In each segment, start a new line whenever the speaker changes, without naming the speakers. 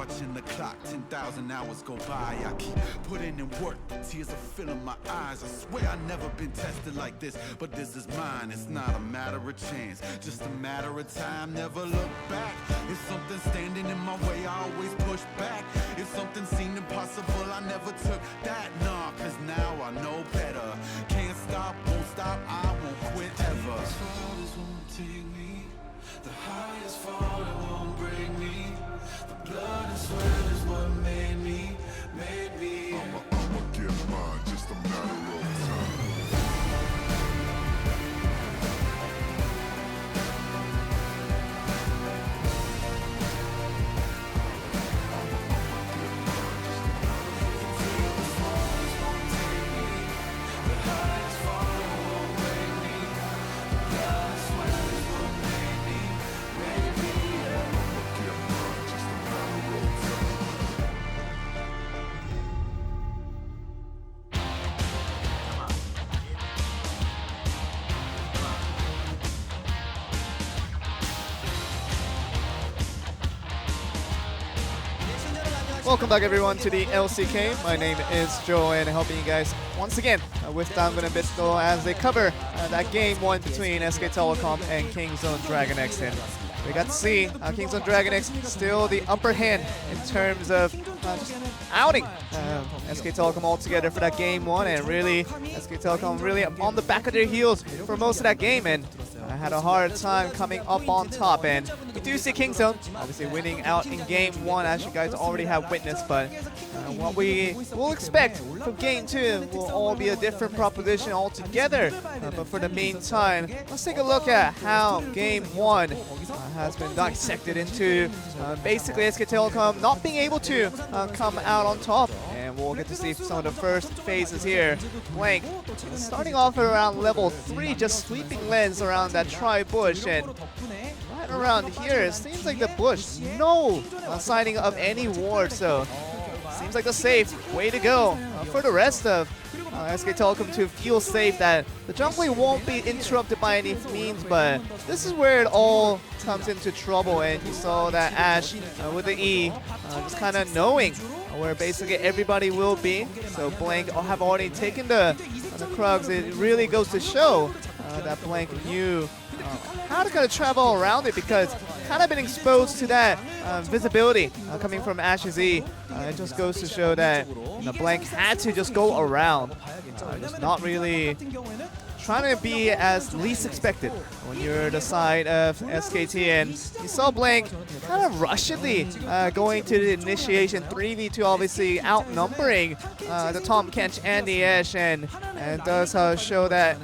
watching the clock, 10,000 hours go by. I keep putting in work, the tears are filling my eyes. I swear I've never been tested like this, but this is mine. It's not a matter of chance, just a matter of time. Never look back. If something standing in my way, I always push back. If something seemed impossible, I never took that. Nah, cause now I know better. Can't stop, won't stop, I won't quit ever.
As far as won't take me, the highest fall it won't break me. The blood and sweat is what made me.
I'ma get mine, just a matter of time.
Welcome back everyone to the LCK. My name is Joe and helping you guys once again with Dangun and Bitgo as they cover that game one between SK Telecom and Kingzone DragonX. And we got to see Kingzone DragonX still the upper hand in terms of just outing SK Telecom altogether for that game one, and really SK Telecom really on the back of their heels for most of that game, and had a hard time coming up on top. And we do see Kingzone obviously winning out in game one, as you guys already have witnessed, but what we will expect from game two will all be a different proposition altogether. But for the meantime, let's take a look at how game one has been dissected into basically SK Telecom not being able to come out on top. And we'll get to see some of the first phases here. Blank starting off around level 3, just sweeping lens around that tri-bush, and right around here it seems like the bush, no signing of any ward, so seems like the safe way to go for the rest of SK Telecom to feel safe that the jungling won't be interrupted by any means. But this is where it all comes into trouble, and you saw that Ashe with the E just kind of knowing where basically everybody will be. So Blank have already taken the Krugs. It really goes to show that Blank knew how to kind of travel around it, because kind of been exposed to that visibility coming from Ashe's E. It just goes to show that Blank had to just go around, just not really trying to be as least expected when you're the side of SKT. And you saw Blank kind of rushedly going to the initiation 3v2, obviously outnumbering the Tom Kench and the Ashe, and does show that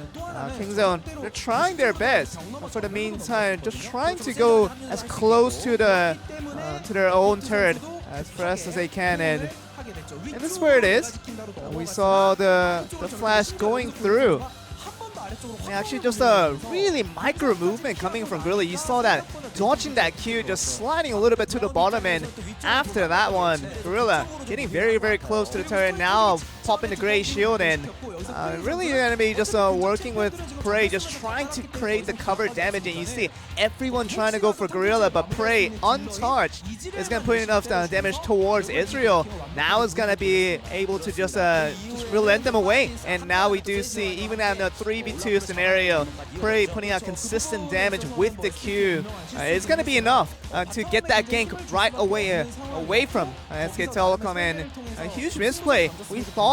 Kingzone, they're trying their best. But for the meantime, just trying to go as close to the to their own turret as fast as they can, and this is where it is. We saw the flash going through. Actually, just a really micro movement coming from Gorilla. You saw that dodging that Q, just sliding a little bit to the bottom, and after that one, Gorilla getting very, very close to the turret. Now popping the gray shield, and really the enemy just working with Prey, just trying to create the cover damage. And you see everyone trying to go for Gorilla, but Prey untouched is going to put enough damage towards Israel. Now is going to be able to just relent them away. And now we do see, even at a 3v2 scenario, Prey putting out consistent damage with the Q. It's going to be enough to get that gank right away from SK Telecom. And a huge misplay we thought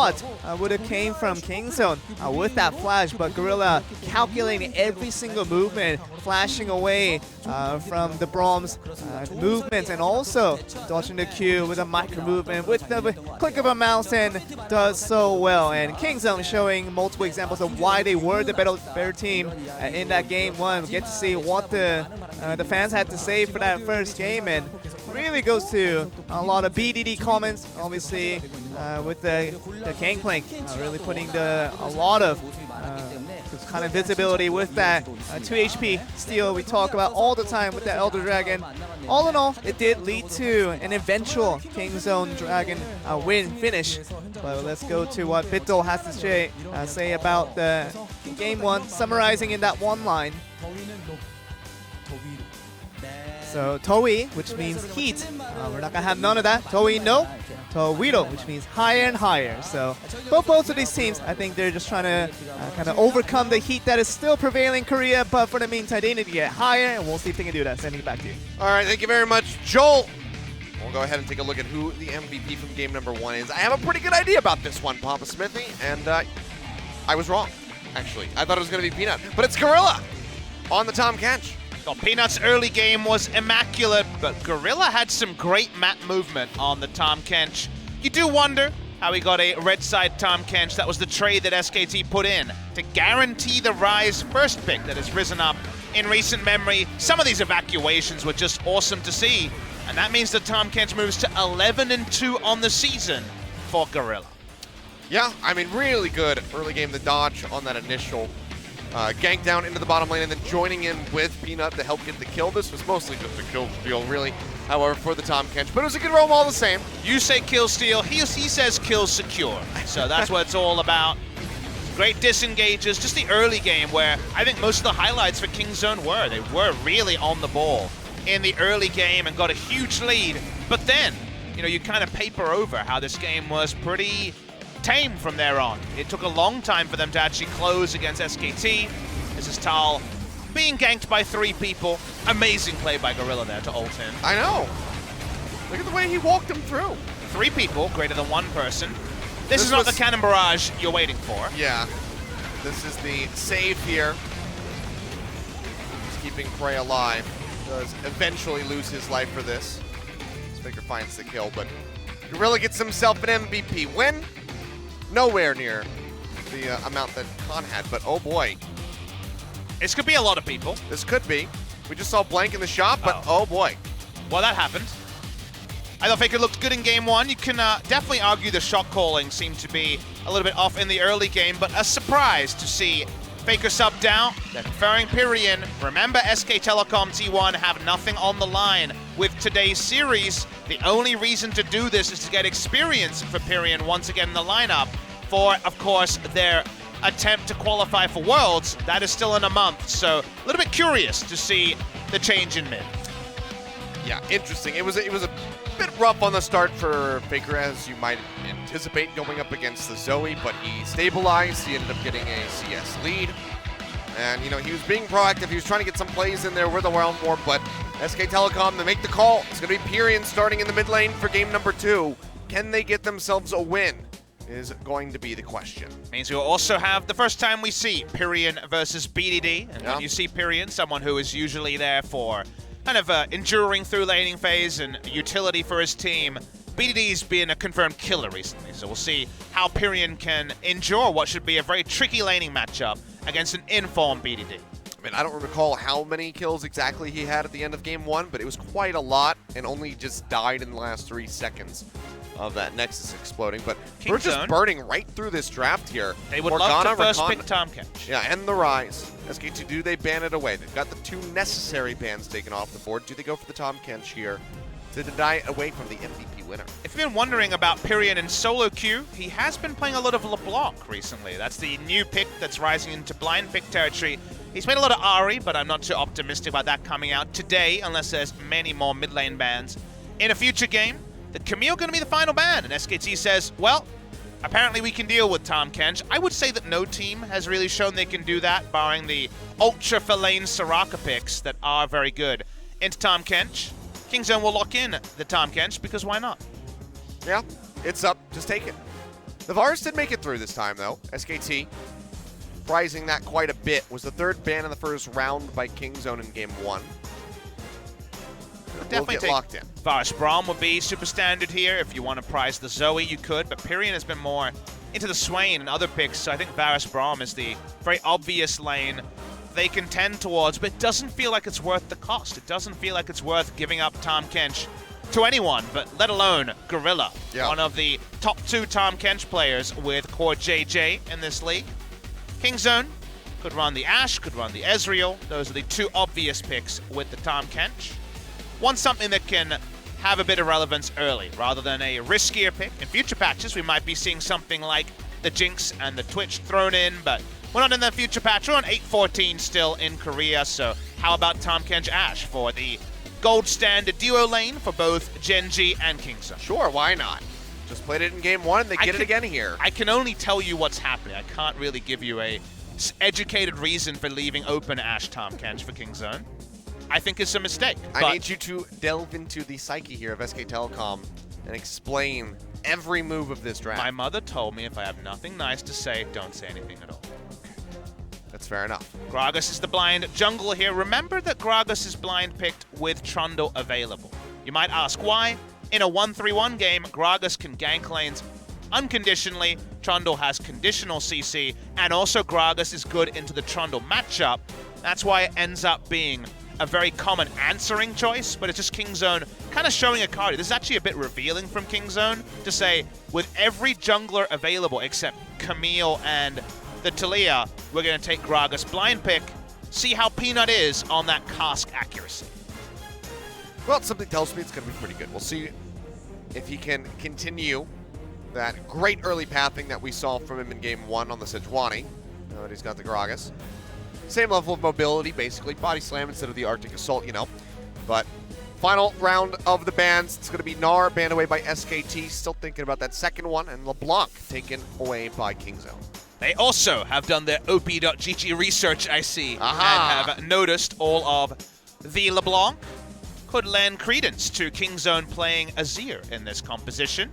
would have came from Kingzone with that flash, but Gorilla calculating every single movement, flashing away from the Brahms movements, and also dodging the Q with a micro movement with the click of a mouse, and does so well. And Kingzone showing multiple examples of why they were the better team in that game one. We get to see what the fans had to say for that first game, and really goes to a lot of BDD comments, obviously, with the Gangplank really putting a lot of kind of visibility with that 2 HP steal we talk about all the time with the Elder Dragon. All in all, it did lead to an eventual Kingzone Dragon win finish. But let's go to what Bitdo has to say about the game one, summarizing in that one line. So Toi, which means heat. We're not gonna have none of that. Toi no. Towido, which means higher and higher. So both of these teams, I think they're just trying to kind of overcome the heat that is still prevailing in Korea, but for the meantime, they need to get higher, and we'll see if they can do that. Sending it back to you.
All right, thank you very much, Joel. We'll go ahead and take a look at who the MVP from game number 1 is. I have a pretty good idea about this one, Papa Smithy, and I was wrong, actually. I thought it was going to be Peanut, but it's Gorilla on the Tahm Kench.
Well, Peanut's early game was immaculate, but Gorilla had some great map movement on the Tahm Kench. You do wonder how he got a red side Tahm Kench. That was the trade that SKT put in to guarantee the Rise first pick that has risen up in recent memory. Some of these evacuations were just awesome to see, and that means the Tahm Kench moves to 11-2 on the season for Gorilla.
Yeah, I mean, really good early game, the dodge on that initial gank down into the bottom lane and then joining in with Peanut to help get the kill. This was mostly just a kill steal, really, however, for the Tahm Kench, but it was a good roam all the same.
You say kill steal, he says kill secure. So that's what it's all about. Great disengages, just the early game where I think most of the highlights for Kingzone were. They were really on the ball in the early game and got a huge lead. But then, you know, you kind of paper over how this game was pretty tame from there on. It took a long time for them to actually close against SKT. This is Tal being ganked by 3 people. Amazing play by Gorilla there to ult in.
I know. Look at the way he walked him through.
3 people, greater than 1 person. This is not the cannon barrage you're waiting for.
Yeah. This is the save here. He's keeping Prey alive. Does eventually lose his life for this. FLICKR finds the kill, but Gorilla gets himself an MVP win. Nowhere near the amount that Khan had, but oh boy.
This could be a lot of people.
This could be. We just saw Blank in the shop, but oh boy.
Well, that happened. I thought FLICKR looked good in game 1. You can definitely argue the shot calling seemed to be a little bit off in the early game, but a surprise to see FLICKR sub down, then preferring Pyrion. Remember, SK Telecom T1 have nothing on the line with today's series. The only reason to do this is to get experience for Pyrion once again in the lineup for, of course, their attempt to qualify for Worlds. That is still in a month, so a little bit curious to see the change in mid.
Yeah, interesting. It was a bit rough on the start for FLICKR, as you might anticipate going up against the Zoe, but he stabilized. He ended up getting a CS lead. And, you know, he was being proactive. He was trying to get some plays in there with the round form, but SK Telecom, they make the call. It's going to be Pyrion starting in the mid lane for game number 2. Can they get themselves a win is going to be the question.
Means we'll also have the first time we see Pyrion versus BDD. And when you see Pyrion, someone who is usually there for kind of enduring through laning phase and utility for his team, BDD's been a confirmed killer recently. So we'll see how Pyrion can endure what should be a very tricky laning matchup against an informed BDD.
I mean, I don't recall how many kills exactly he had at the end of game 1, but it was quite a lot and only just died in the last 3 seconds of that Nexus exploding. But
King
we're just
Zone.
burning right through this draft here.
They would
Morgana,
love to first
Rakan,
pick Tahm Kench.
Yeah, and the Rise. SK2, do they ban it away? They've got the 2 necessary bans taken off the board. Do they go for the Tahm Kench here to deny away from the MVP winner?
If you've been wondering about Pyrion in solo queue, he has been playing a lot of LeBlanc recently. That's the new pick that's rising into blind pick territory. He's played a lot of Ahri, but I'm not too optimistic about that coming out today, unless there's many more mid lane bans. In a future game, the Camille going to be the final ban, and SKT says, well, apparently we can deal with Tahm Kench. I would say that no team has really shown they can do that, barring the ultra for lane Soraka picks that are very good. Into Tahm Kench. Kingzone will lock in the Tahm Kench, because why not?
Yeah, it's up. Just take it. The Varus did make it through this time, though. SKT, prizing that quite a bit, was the 3rd ban in the first round by Kingzone in game 1. We'll
Definitely
get
take
locked in.
Varus Braum would be super standard here. If you want to prize the Zoe, you could, but Pyrion has been more into the Swain and other picks, so I think Varus Braum is the very obvious lane they can tend towards, but it doesn't feel like it's worth the cost. It doesn't feel like it's worth giving up Tahm Kench to anyone, but let alone Gorilla, one of the top 2 Tahm Kench players with Core JJ in this league. Kingzone could run the Ashe, could run the Ezreal. Those are the 2 obvious picks with the Tahm Kench. Want something that can have a bit of relevance early, rather than a riskier pick. In future patches, we might be seeing something like the Jinx and the Twitch thrown in, but we're not in the future patch. We're on 8.14 still in Korea, so how about Tahm Kench Ashe for the gold standard duo lane for both Gen.G and Kingzone.
Sure, why not? Just played it in game 1, and they get it again here.
I can only tell you what's happening. I can't really give you a educated reason for leaving open Ashe Tahm Kench for Kingzone. I think it's a mistake.
I need you to delve into the psyche here of SK Telecom and explain every move of this draft.
My mother told me if I have nothing nice to say, don't say anything at all.
That's fair enough.
Gragas is the blind jungle here. Remember that Gragas is blind picked with Trundle available. You might ask why. In a 1-3-1 game, Gragas can gank lanes unconditionally. Trundle has conditional CC, and also Gragas is good into the Trundle matchup. That's why it ends up being a very common answering choice, but it's just Kingzone kind of showing a card. This is actually a bit revealing from Kingzone to say, with every jungler available except Camille and the Talia, we're going to take Gragas blind pick, see how Peanut is on that cask accuracy.
Well, something tells me it's going to be pretty good. We'll see if he can continue that great early pathing that we saw from him in game 1 on the Sejuani. Now that he's got the Gragas. Same level of mobility, basically. Body slam instead of the Arctic Assault, you know. But final round of the bans. It's going to be Gnar banned away by SKT. Still thinking about that second one. And LeBlanc taken away by Kingzone.
They also have done their op.gg research, I see,
Aha.
and have noticed all of the LeBlanc could lend credence to Kingzone playing Azir in this composition.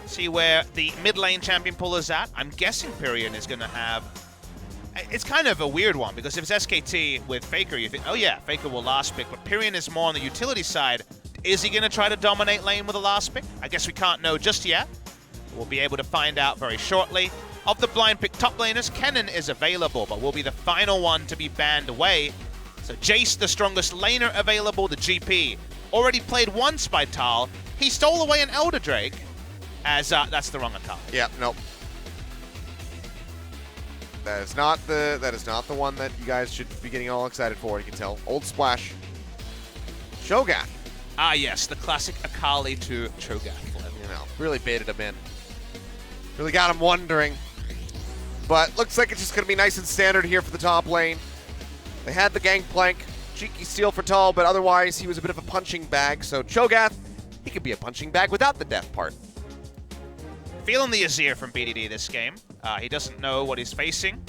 See where the mid lane champion pool is at. I'm guessing Pyrion is going to have... It's kind of a weird one, because if it's SKT with FLICKR, you think, oh yeah, FLICKR will last pick, but Pyrion is more on the utility side. Is he going to try to dominate lane with a last pick? I guess we can't know just yet. We'll be able to find out very shortly. Of the blind pick top laners, Kennen is available, but will be the final one to be banned away. So Jace, the strongest laner available, the GP, already played once by Tal. He stole away an Elder Drake, as that's the wrong account.
Yeah, nope. That is not the one that you guys should be getting all excited for. You can tell. Old Splash. Cho'Gath.
Ah yes, the classic Akali to Cho'Gath.
You know, really baited him in. Really got him wondering. But looks like it's just going to be nice and standard here for the top lane. They had the Gangplank. Cheeky steal for Tal, but otherwise he was a bit of a punching bag. So Cho'Gath, he could be a punching bag without the death part.
Feeling the Azir from BDD this game. He doesn't know what he's facing.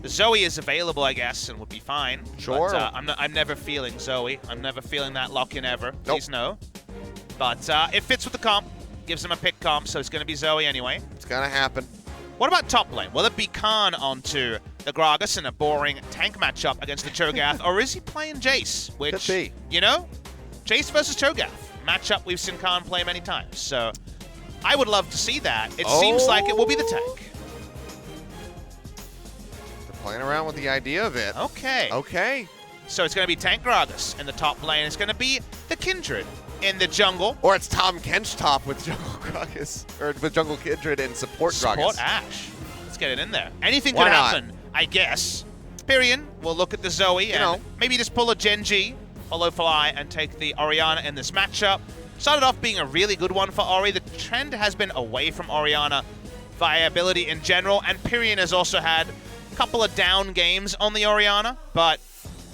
The Zoe is available, I guess, and would be fine.
Sure.
But, I'm never feeling Zoe. I'm never feeling that lock-in ever.
Nope.
Please no. But it fits with the comp. Gives him a pick comp, so it's going to be Zoe anyway.
It's going to happen.
What about top lane? Will it be Khan onto the Gragas in a boring tank matchup against the Cho'Gath, or is he playing Jace? Which,
Could be.
you know, Jace versus Cho'Gath. Matchup we've seen Khan play many times. So I would love to see that. It seems like it will be the tank.
They're playing around with the idea of it.
Okay.
Okay.
So it's going to be tank Gragas in the top lane. It's going to be the Kindred in the jungle.
Or it's Tahm Kench top with Jungle Gragas, or with Jungle Kindred and support Gragas.
Support Ashe. Let's get it in there. Anything
Why
could
not?
happen, I guess. Pyrion will look at the Zoe and maybe just pull a Gen.G, follow Fly, and take the Orianna in this matchup. Started off being a really good one for Ori. The trend has been away from Orianna viability in general, and Pyrion has also had a couple of down games on the Orianna, but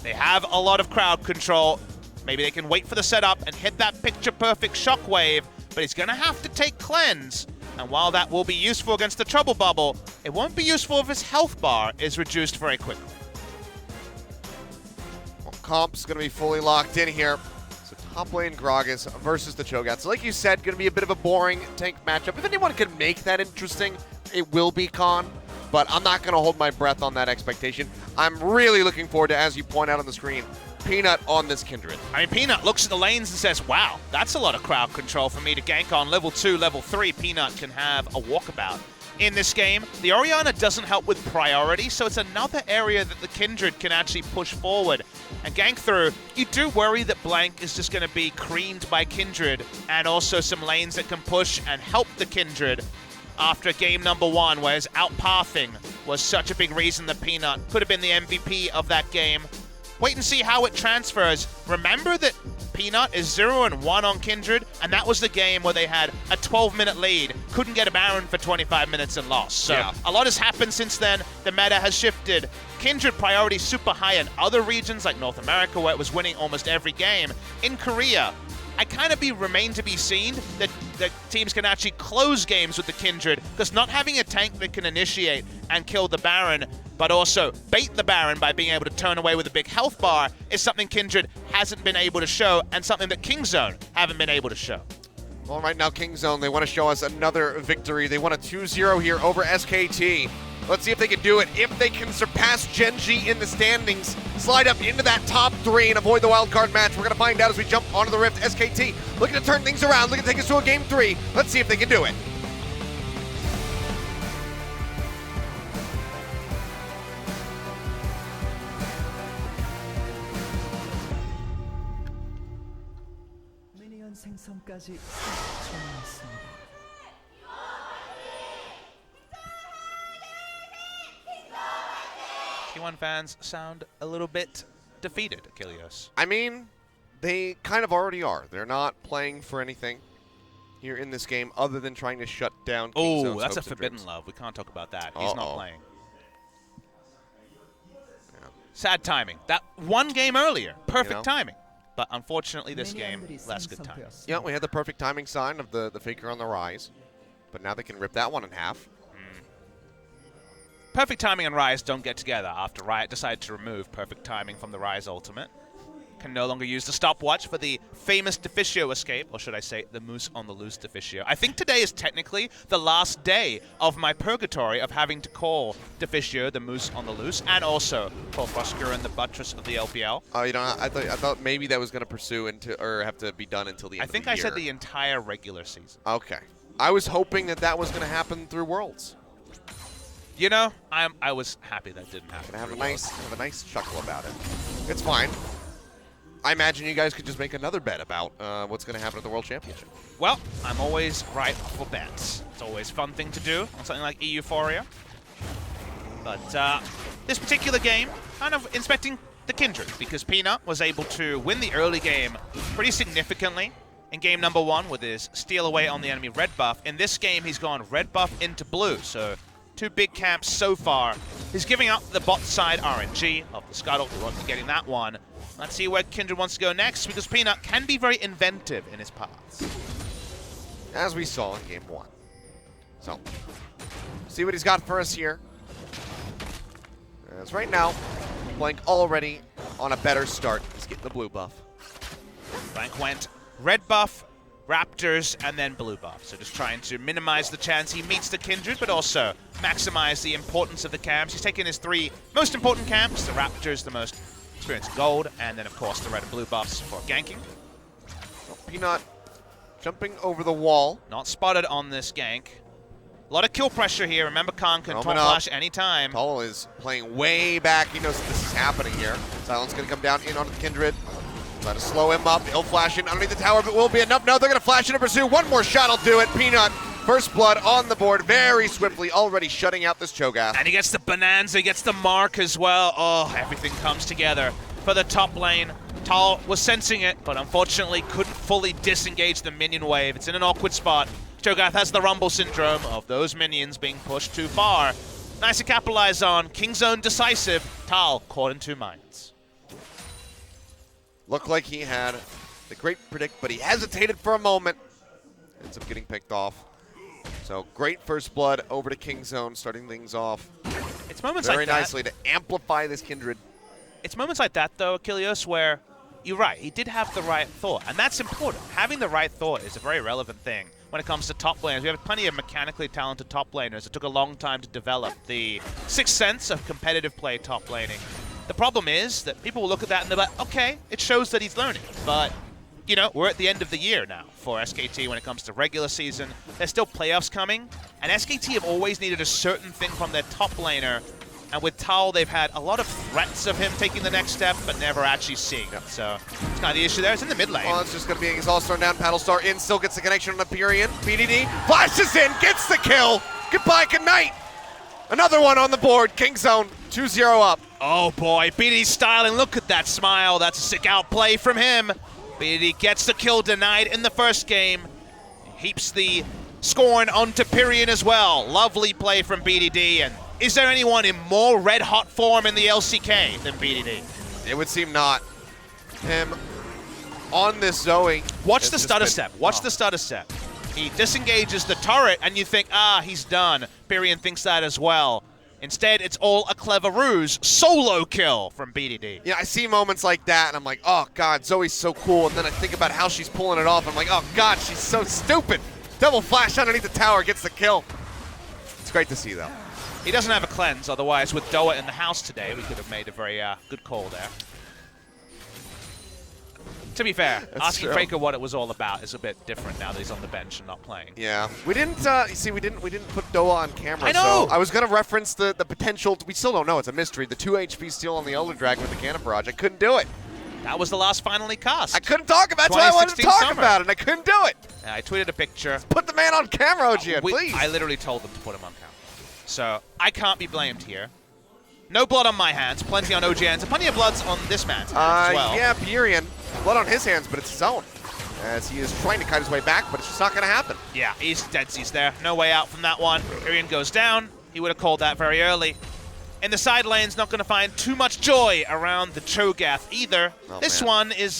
they have a lot of crowd control. Maybe they can wait for the setup and hit that picture-perfect shockwave, but he's going to have to take Cleanse. And while that will be useful against the Trouble Bubble, it won't be useful if his health bar is reduced very quickly.
Well, comp's going to be fully locked in here. So top lane Gragas versus the Cho'Gath. So like you said, going to be a bit of a boring tank matchup. If anyone can make that interesting, it will be Khan. But I'm not going to hold my breath on that expectation. I'm really looking forward to, as you point out on the screen, Peanut on this Kindred.
I mean, Peanut looks at the lanes and says, wow, that's a lot of crowd control for me to gank on. Level 2, level 3, Peanut can have a walkabout. In this game, the Orianna doesn't help with priority, so it's another area that the Kindred can actually push forward and gank through. You do worry that Blank is just going to be creamed by Kindred, and also some lanes that can push and help the Kindred after game number 1, where his outpathing was such a big reason that Peanut could have been the MVP of that game. Wait and see how it transfers. Remember that Peanut is 0-1 on Kindred, and that was the game where they had a 12-minute lead, couldn't get a Baron for 25 minutes and lost. So a lot has happened since then. The meta has shifted. Kindred priority super high in other regions like North America, where it was winning almost every game. In Korea, I kind of remain to be seen that teams can actually close games with the Kindred, because not having a tank that can initiate and kill the Baron, but also bait the Baron by being able to turn away with a big health bar, is something Kindred hasn't been able to show, and something that Kingzone haven't been able to show.
Well, right now, Kingzone, they want to show us another victory. They won a 2-0 here over SKT. Let's see if they can do it. If they can surpass Genji in the standings, slide up into that top 3 and avoid the wildcard match. We're going to find out as we jump onto the Rift. SKT looking to turn things around, looking to take us to a game 3. Let's see if they can do it.
생성까지
T1 fans sound a little bit defeated, Achilles.
I mean, they kind of already are. They're not playing for anything here in this game other than trying to shut down Kingzone's
Oh, that's a
hopes and
forbidden
dreams.
love. We can't talk about that. He's not playing.
Yeah.
Sad timing. That one game earlier, perfect
You know?
timing. But unfortunately, this game, less good timing.
Yeah, we had the perfect timing sign of the FLICKR on the rise, but now they can rip that one in half.
Perfect timing and Rise don't get together after Riot decided to remove perfect timing from the Rise ultimate. Can no longer use the stopwatch for the famous Deficio escape, or should I say the Moose on the Loose Deficio. I think today is technically the last day of my purgatory of having to call Deficio the Moose on the Loose, and also call FLICKR and the Buttress of the LPL.
Oh, you know, I thought maybe that was going to pursue or have to be done until the end
I
of
think
the year.
I said the entire regular season.
Okay. I was hoping that was going to happen through Worlds.
You know, I was happy that didn't happen.
Gonna have a nice chuckle about it. It's fine. I imagine you guys could just make another bet about what's going to happen at the World Championship.
Well, I'm always right for bets. It's always a fun thing to do on something like Euphoria. But this particular game, kind of inspecting the Kindred, because Peanut was able to win the early game pretty significantly in game number 1 with his steal away on the enemy red buff. In this game, he's gone red buff into blue, so 2 big camps so far. He's giving up the bot side RNG of the Scuttle. He won't be getting that one. Let's see where Kindred wants to go next, because Peanut can be very inventive in his paths.
As we saw in game 1. So, see what he's got for us here. As right now, Blank already on a better start. He's getting the blue buff.
Blank went red buff, Raptors, and then blue buff. So just trying to minimize the chance he meets the Kindred, but also maximize the importance of the camps. He's taken his 3 most important camps, the Raptors, the most experienced gold, and then of course the red and blue buffs for ganking.
So Peanut jumping over the wall.
Not spotted on this gank. A lot of kill pressure here. Remember, Khan can
Roaming
top
up.
flash anytime.
Tull is playing way back. He knows that this is happening here. Silence going to come down in on the Kindred. Try to slow him up. He'll flash in underneath the tower, but will be enough. No, they're going to flash in and pursue. One more shot will do it. Peanut, first blood on the board very swiftly, already shutting out this Cho'Gath.
And he gets the Bonanza, he gets the mark as well. Oh, everything comes together for the top lane. Tull was sensing it, but unfortunately couldn't fully disengage the minion wave. It's in an awkward spot. Cho'Gath has the rumble syndrome of those minions being pushed too far. Nice to capitalize on. Kingzone decisive. Tull caught in 2 minds.
Looked like he had the great predict, but he hesitated for a moment. Ends up getting picked off. So great first blood over to Kingzone, starting things off
It's moments
very
like that.
nicely to amplify this Kindred.
It's moments like that, though, Achilles, where you're right. He did have the right thought, and that's important. Having the right thought is a very relevant thing when it comes to top laners. We have plenty of mechanically talented top laners. It took a long time to develop the sixth sense of competitive play top laning. The problem is that people will look at that and they're like, okay, it shows that he's learning. But, you know, we're at the end of the year now for SKT when it comes to regular season. There's still playoffs coming, and SKT have always needed a certain thing from their top laner. And with Tull, they've had a lot of threats of him taking the next step, but never actually seeing it. So it's kind of the issue there. It's in the mid lane.
Well, it's just going to be Exhaust thrown down. Paddlestar in, still gets the connection on Empyrean. BDD flashes in, gets the kill. Goodbye, good night. Another one on the board. Kingzone 2-0 up.
Oh boy, BD's styling. Look at that smile. That's a sick outplay from him. BDD gets the kill denied in the first game. Heaps the scorn onto Pyrion as well. Lovely play from BDD. And is there anyone in more red-hot form in the LCK than BDD?
It would seem not. Him on this Zoe.
Watch the stutter step. Watch the stutter step. He disengages the turret, and you think, he's done. Pyrion thinks that as well. Instead, it's all a clever ruse. Solo kill from BDD.
Yeah, I see moments like that, and I'm like, oh, God, Zoe's so cool. And then I think about how she's pulling it off. I'm like, oh, God, she's so stupid. Double flash underneath the tower, gets the kill. It's great to see, though.
He doesn't have a cleanse, otherwise with Doa in the house today, we could have made a very good call there. To be fair, asking FLICKR what it was all about is a bit different now that he's on the bench and not playing.
Yeah, we didn't. You see, we didn't put Doa on camera.
I know.
So I was gonna reference the potential. We still don't know. It's a mystery. The 2 HP steal on the Elder Dragon with the cannon barrage. I couldn't do it.
That was the last final he cast.
I couldn't talk about it. That's why I wanted to talk about it, and I couldn't do it.
I tweeted a picture.
Put the man on camera, OGN, please.
I literally told them to put him on camera. So I can't be blamed here. No blood on my hands, plenty on OGN's, and plenty of bloods on this man's hands as well.
Yeah, Pyrion. Blood on his hands, but it's his own. As he is trying to cut his way back, but it's just not going to happen.
Yeah, he's deadsies there. No way out from that one. Pyrion goes down. He would have called that very early. In the side lane's not going to find too much joy around the Cho'Gath either. This one is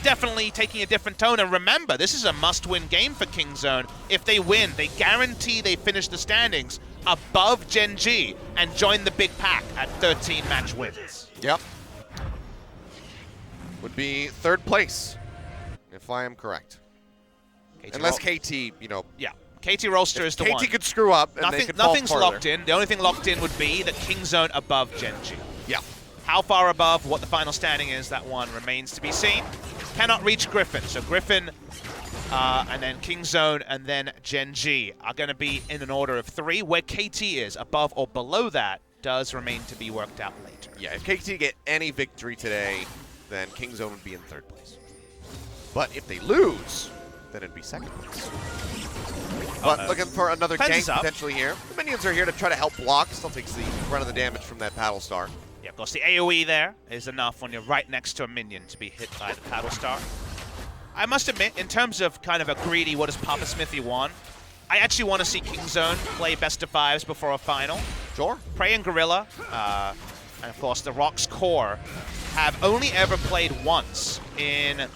definitely taking a different tone. And remember, this is a must-win game for Kingzone. If they win, they guarantee they finish the standings above Gen G and join the big pack at 13 match wins.
Yep. Would be 3rd place, if I am correct. Unless KT, you know.
Yeah, KT Rolster is the one.
KT could screw up and they could fall
Nothing's
further.
locked in. The only thing locked in would be the Kingzone above Gen G.
Yeah.
How far above, what the final standing is, that one remains to be seen. Cannot reach Griffin. So Griffin, and then Kingzone, and then Gen G are going to be in an order of 3. Where KT is above or below that does remain to be worked out later.
Yeah, if KT get any victory today, then Kingzone would be in 3rd place. But if they lose, then it'd be 2nd place. But looking for another gank potentially here. The minions are here to try to help block. Still takes the brunt of the damage from that Paddle Star.
Yeah, of course, the AoE there is enough when you're right next to a minion to be hit by the Paddle Star. I must admit, in terms of kind of a greedy, what does Papa Smithy want? I actually want to see Kingzone play best of 5s before a final.
Sure.
Prey and Gorilla, and of course the Rock's Core, have only ever played once in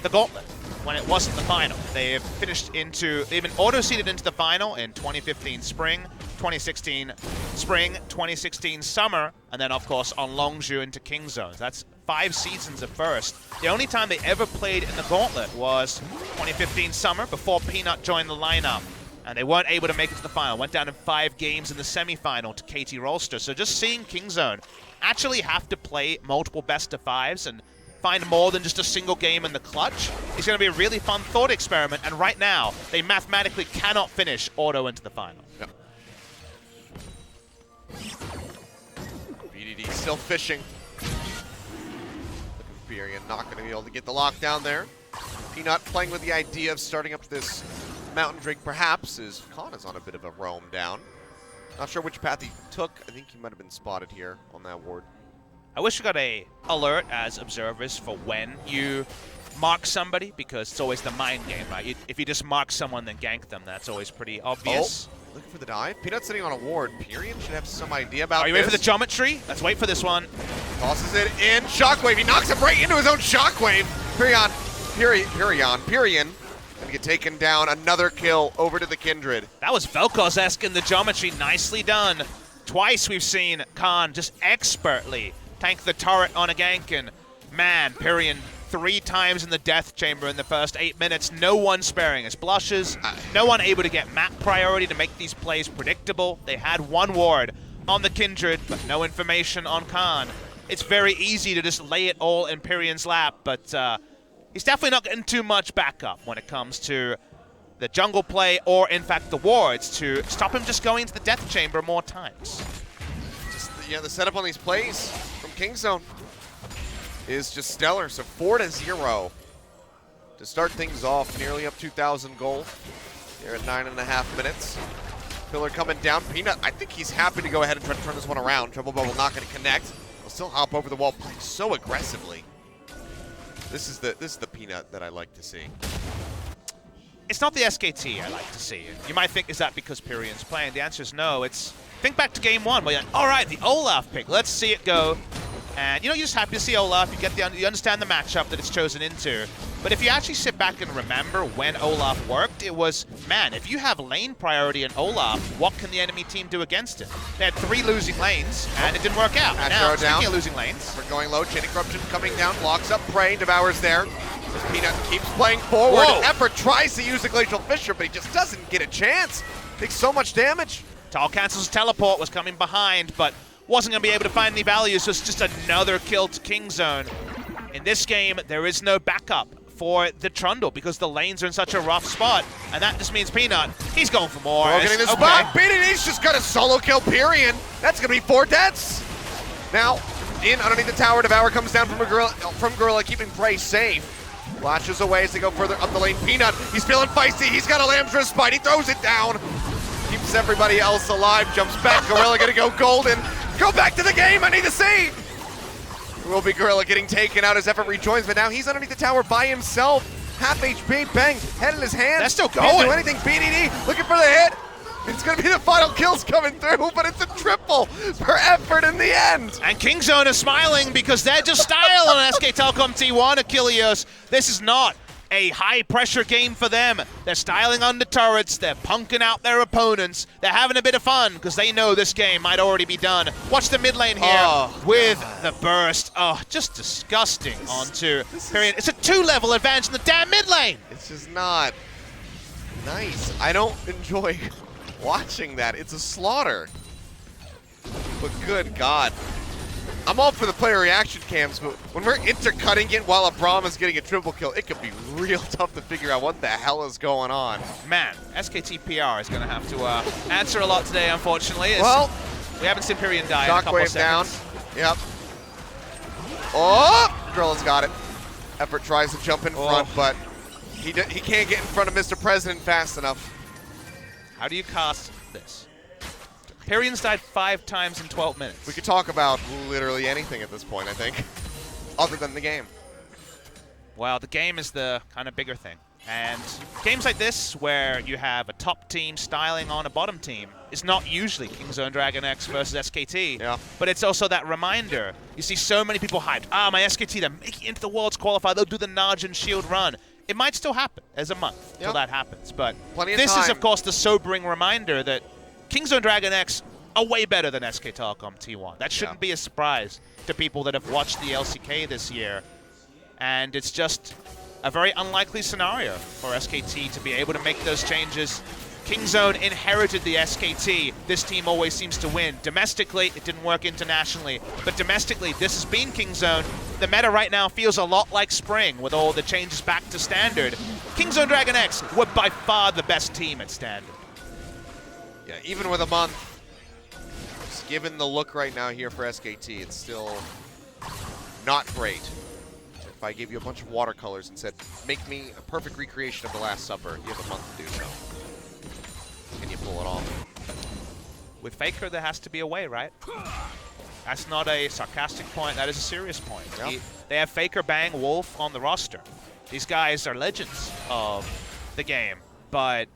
the Gauntlet when it wasn't the final. They've been auto-seeded into the final in 2015 spring, 2016 spring, 2016 summer, and then of course on Longzhu into Kingzone. That's 5 seasons at first. The only time they ever played in the Gauntlet was 2015 summer before Peanut joined the lineup. And they weren't able to make it to the final. Went down in 5 games in the semifinal to KT Rolster. So just seeing Kingzone actually have to play multiple best of 5s and find more than just a single game in the clutch is going to be a really fun thought experiment. And right now, they mathematically cannot finish auto into the final.
Yep. BDD still fishing. Pyrion not going to be able to get the lockdown there. Peanut playing with the idea of starting up this Mountain Drake perhaps, as Khan is on a bit of a roam down. Not sure which path he took. I think he might have been spotted here on that ward.
I wish we got a alert as observers for when you mark somebody, because it's always the mind game, right? If you just mark someone then gank them, that's always pretty obvious.
Oh, looking for the dive. Peanut sitting on a ward. Pyrion should have some idea about this.
Are you ready for the geometry? Let's wait for this one.
Tosses it in. Shockwave. He knocks him right into his own Shockwave. Pyrion gonna get taken down. Another kill over to the Kindred.
That was Vel'Koz-esque in the geometry. Nicely done. Twice we've seen Khan just expertly tank the turret on a gank, and man, Pyrion 3 times in the death chamber in the first 8 minutes. No one sparing his blushes. No one able to get map priority to make these plays predictable. They had 1 ward on the Kindred, but no information on Khan. It's very easy to just lay it all in Pyrion's lap, but he's definitely not getting too much backup when it comes to the jungle play or, in fact, the wards to stop him just going to the death chamber more times.
Just the setup on these plays from Kingzone is just stellar. So 4-0 to start things off, nearly up 2,000 gold here at 9.5 minutes. Pillar coming down. Peanut, I think he's happy to go ahead and try to turn this one around. Triple Bubble not going to connect. He'll still hop over the wall, playing so aggressively. This is the peanut that I like to see.
It's not the SKT I like to see. You might think, is that because Pyrion's playing? The answer is no. It's, think back to game 1 where you're like, all right, the Olaf pick, let's see it go. And you're just happy to see Olaf. You understand the matchup that it's chosen into. But if you actually sit back and remember when Olaf worked, it was, man, if you have lane priority in Olaf, what can the enemy team do against it? They had 3 losing lanes, and it didn't work out. Now, speaking of losing lanes,
we're going low. Chain of Corruption coming down, locks up Prey, devours there. As Peanut keeps playing forward. Effort tries to use the Glacial Fissure, but he just doesn't get a chance. Takes so much damage.
Tal cancels teleport, was coming behind, but wasn't going to be able to find any value, so it's just another kill to King Zone. In this game, there is no backup for the Trundle because the lanes are in such a rough spot, and that just means Peanut, he's going for more.
Getting the spot. BDD's just got a solo kill Pyrion. That's going to be 4 deaths. Now, in underneath the tower, Devour comes down from Gorilla, keeping Prey safe. Flashes away as they go further up the lane. Peanut, he's feeling feisty. He's got a Lamb's Wrist Spite. He throws it down. Keeps everybody else alive. Jumps back. Gorilla going to go golden. Go back to the game. I need to see. It will be Gorilla getting taken out as Effort rejoins, but now he's underneath the tower by himself. Half HP, bang, head in his hand.
That's still
Can't
going.
do anything. BDD looking for the hit. It's going to be the final kills coming through, but it's a triple for Effort in the end.
And King Zone is smiling because they're just style on SK Telecom T1, Achilleos. This is not a high-pressure game for them. They're styling on the turrets. They're punking out their opponents. They're having a bit of fun because they know this game might already be done. Watch the mid lane here with the burst. Oh, just disgusting onto Pyrion. It's a 2-level advantage in the damn mid lane.
It's just not nice. I don't enjoy watching that. It's a slaughter. But good God. I'm all for the player reaction cams, but when we're intercutting it while a Braum is getting a triple kill, it could be real tough to figure out what the hell is going on.
Man, SKT PR is going to have to answer a lot today, unfortunately.
Well,
we haven't seen Pyrion die in a couple of
Shockwave down.
seconds.
Yep. Oh! Drilla's got it. Effort tries to jump in front, but he can't get in front of Mr. President fast enough.
How do you cast this? Pyrion's died 5 times in 12 minutes.
We could talk about literally anything at this point, I think, other than the game.
Well, the game is the kind of bigger thing. And games like this, where you have a top team styling on a bottom team, is not usually King Zone DragonX versus SKT.
Yeah.
But it's also that reminder. You see so many people hyped. My SKT, they're making it into the Worlds qualifier. They'll do the Nudge and Shield run. It might still happen as a month till that happens. But this is, of course, the sobering reminder that King Zone DragonX are way better than SK Telecom T1. That shouldn't be a surprise to people that have watched the LCK this year. And it's just a very unlikely scenario for SKT to be able to make those changes. King Zone inherited the SKT. This team always seems to win. Domestically, it didn't work internationally. But domestically, this has been King Zone. The meta right now feels a lot like spring with all the changes back to standard. King Zone DragonX were by far the best team at standard.
Yeah, even with a month, just given the look right now here for SKT, it's still not great. If I gave you a bunch of watercolors and said, make me a perfect recreation of the Last Supper, you have a month to do so. Can you pull it off?
With FLICKR, there has to be a way, right? That's not a sarcastic point, that is a serious point.
Yep.
They have FLICKR, Bang, Wolf on the roster. These guys are legends of the game, but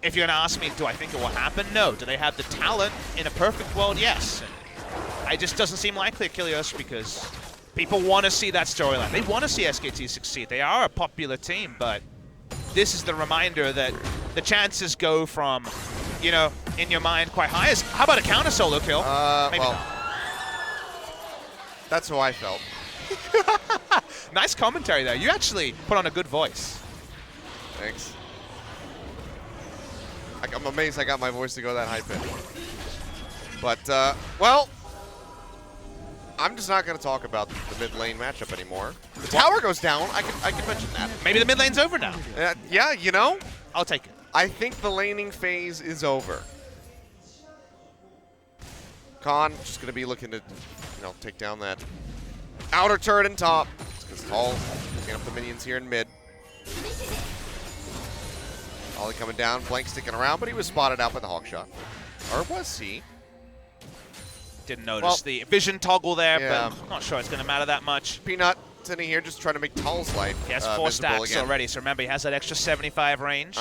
if you're gonna ask me, do I think it will happen? No. Do they have the talent? In a perfect world, yes. And it just doesn't seem likely, Achilleos, because people want to see that storyline. They want to see SKT succeed. They are a popular team, but this is the reminder that the chances go from, you know, in your mind quite high. How about a counter solo kill? Maybe
well,
not.
that's how I felt.
Nice commentary there. You actually put on a good voice.
Thanks. I'm amazed I got my voice to go that high pitch. But, well, I'm just not going to talk about the mid lane matchup anymore. The tower goes down. I can mention that.
Maybe the mid lane's over now.
Yeah, you know,
I'll take it.
I think the laning phase is over. Khan just going to be looking to, you know, take down that outer turret and top. Because Tall picking up the minions here in mid. Ollie coming down, Blank sticking around, but he was spotted out by the hawk shot. Or was he?
Didn't notice the vision toggle there,
yeah.
but I'm not sure it's going to matter that much.
Peanut sitting here just trying to make Tal's life
He has 4 stacks
again.
already, so remember, he has that extra 75 range.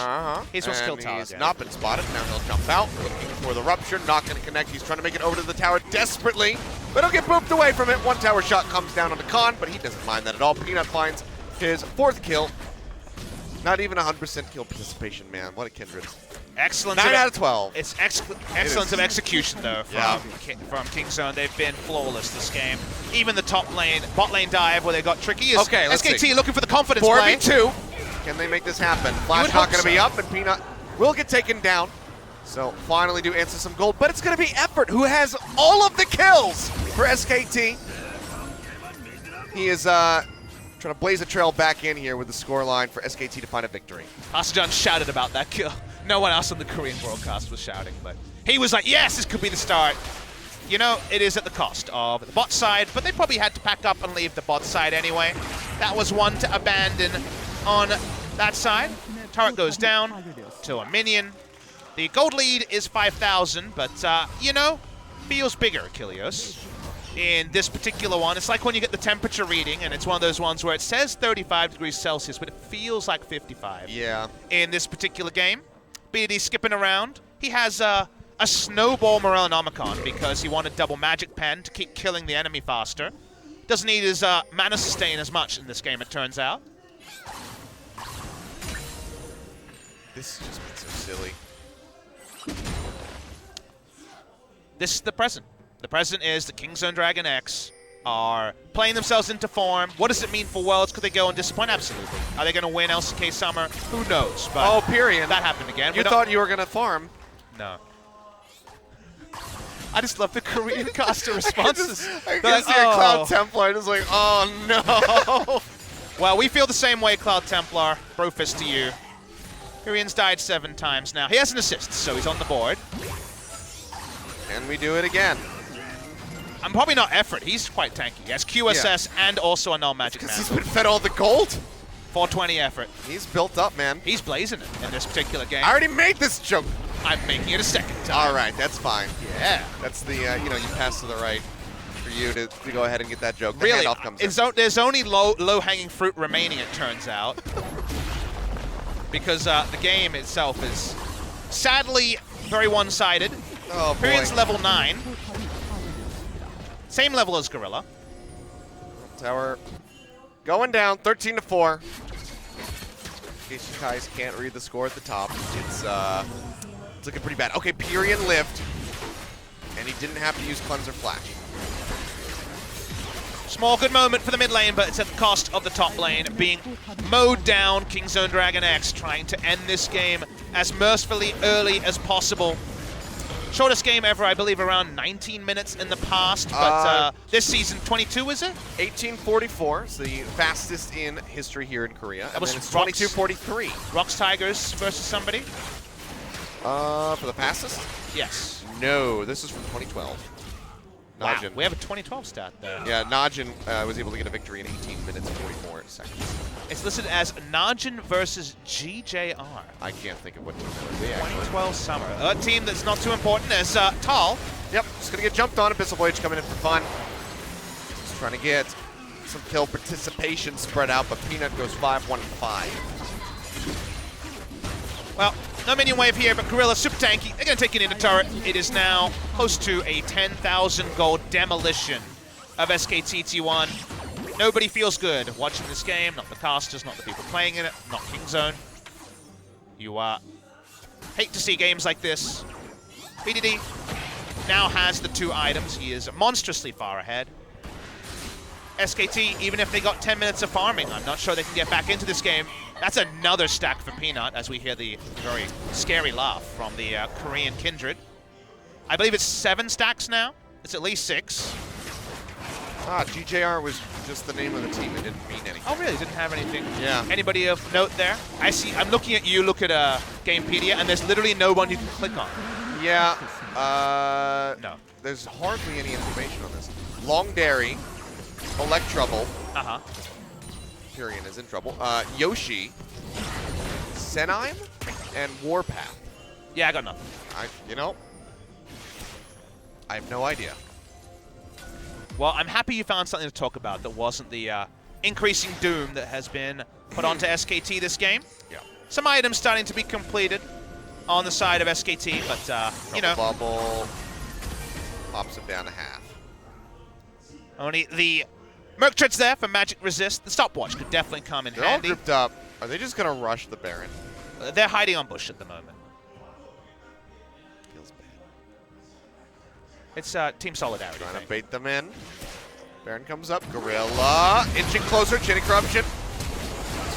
He's what's killed Tal.
He's not been spotted. Now he'll jump out, looking for the rupture. Not going to connect. He's trying to make it over to the tower desperately, but he'll get booped away from it. One tower shot comes down on the Khan, but he doesn't mind that at all. Peanut finds his 4th kill. Not even 100% kill participation, man. What a kindred.
Excellence
9 out of 12.
It's excellence of execution, though, from Kingzone. They've been flawless this game. Even the bot lane dive where they got tricky is SKT looking for the confidence play.
4v2. Can they make this happen? Flash not going to be up, and Peanut will get taken down. So finally do answer some gold, but it's going to be Effort who has all of the kills for SKT. He is trying to blaze a trail back in here with the scoreline for SKT to find a victory.
Pastor shouted about that kill. No one else on the Korean broadcast was shouting, but he was like, yes, this could be the start. You know, it is at the cost of the bot side, but they probably had to pack up and leave the bot side anyway. That was one to abandon on that side. Turret goes down to a minion. The gold lead is 5,000, but, you know, feels bigger, Achilleos. In this particular one, it's like when you get the temperature reading, and it's one of those ones where it says 35 degrees Celsius, but it feels like 55.
Yeah.
In this particular game, BD skipping around. He has a snowball Morellonomicon because he wanted double magic pen to keep killing the enemy faster. Doesn't need his mana sustain as much in this game, it turns out.
This has just been so silly.
This is the present. The present is the Kingzone DragonX are playing themselves into form. What does it mean for Worlds? Could they go and disappoint? Absolutely. Are they going to win LCK Summer? Who knows? But
oh, Pyrian.
That happened again.
You thought you were going to farm.
No. I just love the Korean caster responses.
I can see a Cloud Templar just like, oh no.
Well, we feel the same way, Cloud Templar. Brofist to you. Pyrian's died 7 times now. He has an assist, so he's on the board.
Can we do it again?
I'm probably not Effort. He's quite tanky. He has QSS and also a null magic
Because he's
mantle.
been fed all the gold.
420 Effort.
He's built up, man.
He's blazing it in this particular game.
I already made this joke.
I'm making it a second time.
All right, that's fine.
Yeah.
That's the, you know, you pass to the right for you to go ahead and get that joke. The
Really,
handoff comes in.
there's only low-hanging fruit remaining, it turns out. Because the game itself is sadly very one-sided.
Oh, boy.
Pyrian's level 9. Same level as Gorilla.
Tower going down, 13-4. In case you guys can't read the score at the top, it's looking pretty bad. Okay, Pyrian lived, and he didn't have to use Cleanser Flash.
Small good moment for the mid lane, but it's at the cost of the top lane being mowed down. Kingzone DragonX trying to end this game as mercifully early as possible. Shortest game ever, I believe, around 19 minutes in the past, but this season, 22, is it?
1844 is the fastest in history here in Korea.
That was
22:43.
Rocks Tigers versus somebody?
For the fastest?
Yes.
No, this is from 2012.
Wow,
Najin.
we have a 2012 stat there.
Yeah, Najin was able to get a victory in 18 minutes and 44 seconds.
It's listed as Najin versus GJR.
I can't think of what team that would be, actually.
2012 Summer. A team that's not too important as Tal.
Yep, just going to get jumped on. Abyssal Voyage coming in for fun. Just trying to get some kill participation spread out, but Peanut goes 5-1-5.
Well, no minion wave here, but Gorilla super tanky. They're going to take it into turret. It is now close to a 10,000 gold demolition of SKT-T1. Nobody feels good watching this game. Not the casters, not the people playing in it, not Kingzone. You hate to see games like this. BDD now has the 2 items. He is monstrously far ahead. SKT, even if they got 10 minutes of farming, I'm not sure they can get back into this game. That's another stack for Peanut as we hear the very scary laugh from the Korean kindred. I believe it's 7 stacks now. It's at least 6.
GJR was just the name of the team. It didn't mean anything.
Oh, really? Didn't have anything?
Yeah.
Anybody of note there? I see. I'm looking at you. Look at Gamepedia, and there's literally no one you can click on.
Yeah.
No.
There's hardly any information on this. Long Dairy, Electrouble.
Uh-huh.
Pyrian is in trouble. Yoshi, Senime, and Warpath.
Yeah, I got nothing.
I have no idea.
Well, I'm happy you found something to talk about that wasn't the increasing doom that has been put onto SKT this game.
Yeah.
Some items starting to be completed on the side of SKT, but, you know.
Bubble pops him down to half.
Only the Merc Tread's there for Magic Resist. The stopwatch could definitely come in
They're all
handy.
grouped up. Are they just going to rush the Baron?
They're hiding on bush at the moment.
Feels bad.
It's team solidarity.
Trying
thing.
to bait them in. Baron comes up. Gorilla inching closer. Chinny Corruption.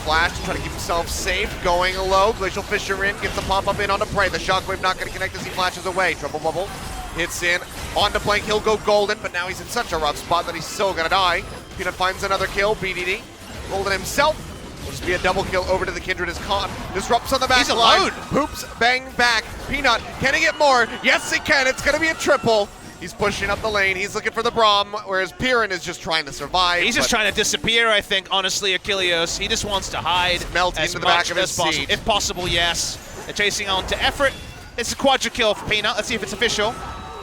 Flash to try to keep himself safe. Going low. Glacial Fisher in. Gets the pop-up in onto Prey. The Shockwave not going to connect as he flashes away. Trouble Bubble hits in. Onto Blank. He'll go golden, but now he's in such a rough spot that he's still going to die. Peanut finds another kill. BDD. Golden himself. Will just be a double kill over to the Kindred as Khan disrupts on the back
He's
line.
alone.
Hoops, bang, back. Peanut, can he get more? Yes, he can. It's going to be a triple. He's pushing up the lane. He's looking for the Braum, whereas Piran is just trying to survive.
He's just trying to disappear, I think, honestly, Achilleos. He just wants to hide
melting
as
into the back
much
of his
as possible.
siege.
If possible, yes. They're chasing on to Effort. It's a quadra kill for Peanut. Let's see if it's official.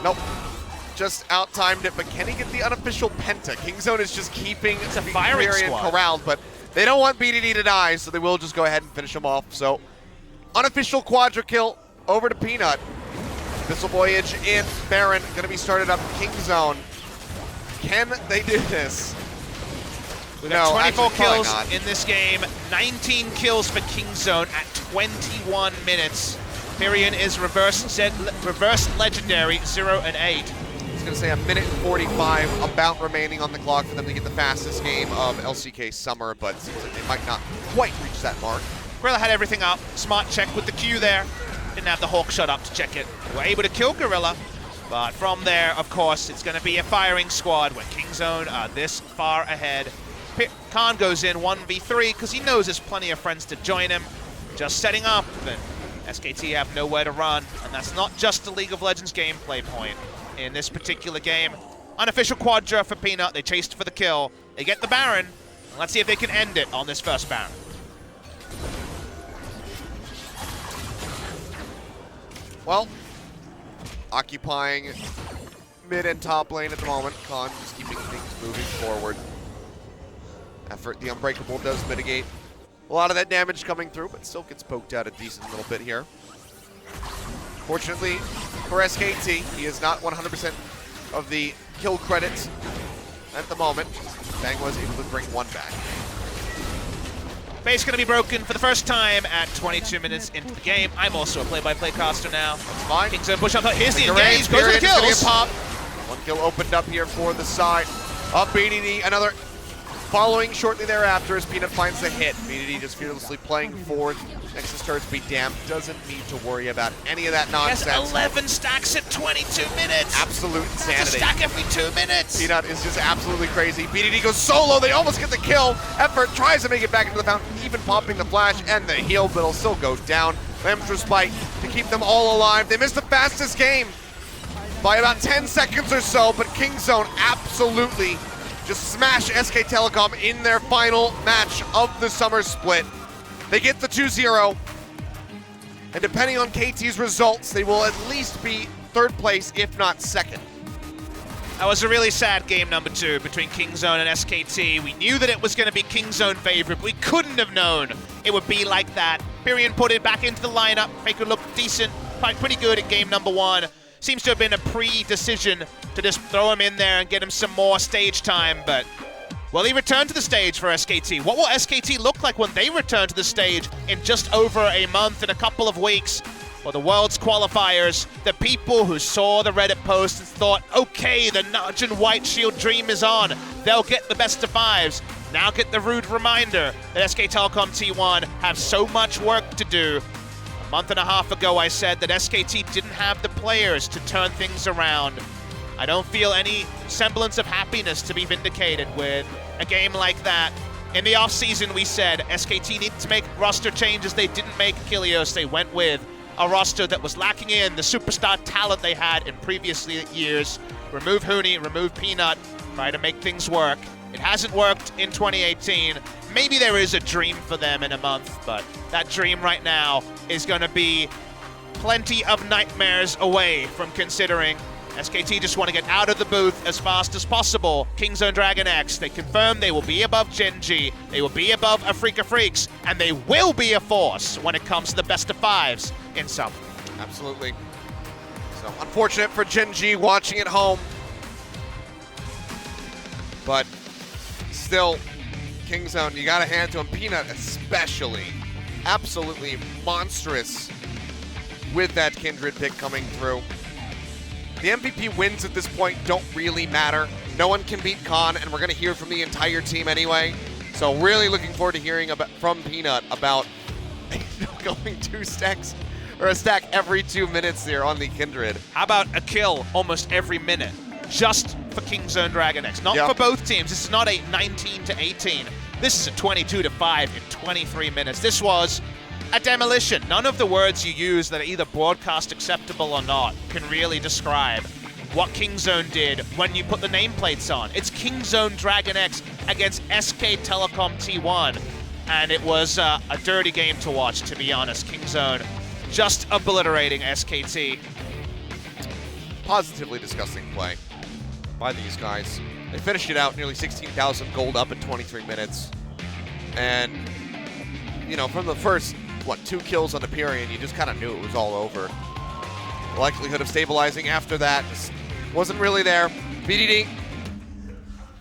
Nope. Just out-timed it, but can he get the unofficial Penta? Kingzone is just keeping
It's a firing
Piran
squad.
corralled, but they don't want BDD to die, so they will just go ahead and finish him off. So, unofficial quadra kill over to Peanut. Missile Voyage in. Baron going to be started up. Kingzone. Can they do this?
We've got 24
actually, probably
kills
not.
in this game. 19 kills for Kingzone at 21 minutes. Piran is reverse legendary, 0 and 8.
I was going to say a minute and 45 about remaining on the clock for them to get the fastest game of LCK Summer, but it seems like they might not quite reach that mark.
Gorilla had everything up. Smart check with the Q there. Didn't have the Hawk shot up to check it. We're able to kill Gorilla, but from there, of course, it's going to be a firing squad where Kingzone are this far ahead. Khan goes in 1v3 because he knows there's plenty of friends to join him. Just setting up, and SKT have nowhere to run, and that's not just the League of Legends gameplay point in this particular game. Unofficial quadra for Peanut. They chased for the kill. They get the Baron. Let's see if they can end it on this first Baron.
Well, occupying mid and top lane at the moment. Khan just keeping things moving forward. Effort, the Unbreakable does mitigate a lot of that damage coming through, but still gets poked out a decent little bit here. Fortunately for SKT, he is not 100% of the kill credits at the moment. Bang was able to bring one back.
Base going to be broken for the first time at 22 minutes into the game. I'm also a play-by-play caster now.
Fine.
Kingzone push up. Here's the
Garage
engage. Goes for the
Piran's gonna
kills.
get popped. One kill opened up here for the side of BDD. Another following shortly thereafter as Peanut finds the hit. BDD just fearlessly playing forward. Nexus turrets be damned. Doesn't need to worry about any of that
He has
nonsense.
11 stacks at 22 minutes.
Absolute
That's a
insanity.
stack every 2 minutes.
Peanut is just absolutely crazy. BDD goes solo. They almost get the kill. Effort tries to make it back into the fountain, even popping the flash and the heal, but it'll still go down. Lamb's Respite to keep them all alive. They missed the fastest game by about 10 seconds or so, but Kingzone absolutely just smash SK Telecom in their final match of the summer split. They get the 2-0, and depending on KT's results, they will at least be third place, if not second.
That was a really sad game number 2 between Kingzone and SKT. We knew that it was going to be Kingzone favorite. We couldn't have known it would be like that. Piran put it back into the lineup. Faker looked decent, pretty good at game number 1. Seems to have been a pre-decision to just throw him in there and get him some more stage time, but will he return to the stage for SKT? What will SKT look like when they return to the stage in just over a month and a couple of weeks? Well, the World's qualifiers, the people who saw the Reddit post and thought, okay, the Nudge and White Shield dream is on. They'll get the best of 5s. Now get the rude reminder that SK Telecom T1 have so much work to do. A month and a half ago, I said that SKT didn't have the players to turn things around. I don't feel any semblance of happiness to be vindicated with a game like that. In the offseason, we said SKT needed to make roster changes. They didn't make Achilleos. They went with a roster that was lacking in the superstar talent they had in previous years. Remove Huni, remove Peanut, try to make things work. It hasn't worked in 2018. Maybe there is a dream for them in a month, but that dream right now is going to be plenty of nightmares away from considering SKT just want to get out of the booth as fast as possible. Kingzone DragonX, they confirm they will be above Gen.G, they will be above Afrika Freaks, and they will be a force when it comes to the best of fives in summer.
Absolutely. So unfortunate for Gen.G watching at home. But still, Kingzone, you got to hand to him. Peanut especially. Absolutely monstrous with that Kindred pick coming through. The MVP wins at this point don't really matter. No one can beat Khan, and we're going to hear from the entire team anyway. So really looking forward to hearing from Peanut about going 2 stacks or a stack every 2 minutes there on the Kindred.
How about a kill almost every minute? Just for Kingzone DragonX, not for both teams. This is not a 19-18. This is a 22-5 in 23 minutes. This was a demolition. None of the words you use that are either broadcast acceptable or not can really describe what Kingzone did when you put the nameplates on. It's Kingzone DragonX against SK Telecom T1, and it was a dirty game to watch, to be honest. Kingzone just obliterating SKT.
Positively disgusting play by these guys. They finished it out nearly 16,000 gold up in 23 minutes. And, you know, from the first, 2 kills on the Pyrian, you just kind of knew it was all over. The likelihood of stabilizing after that just wasn't really there. BDD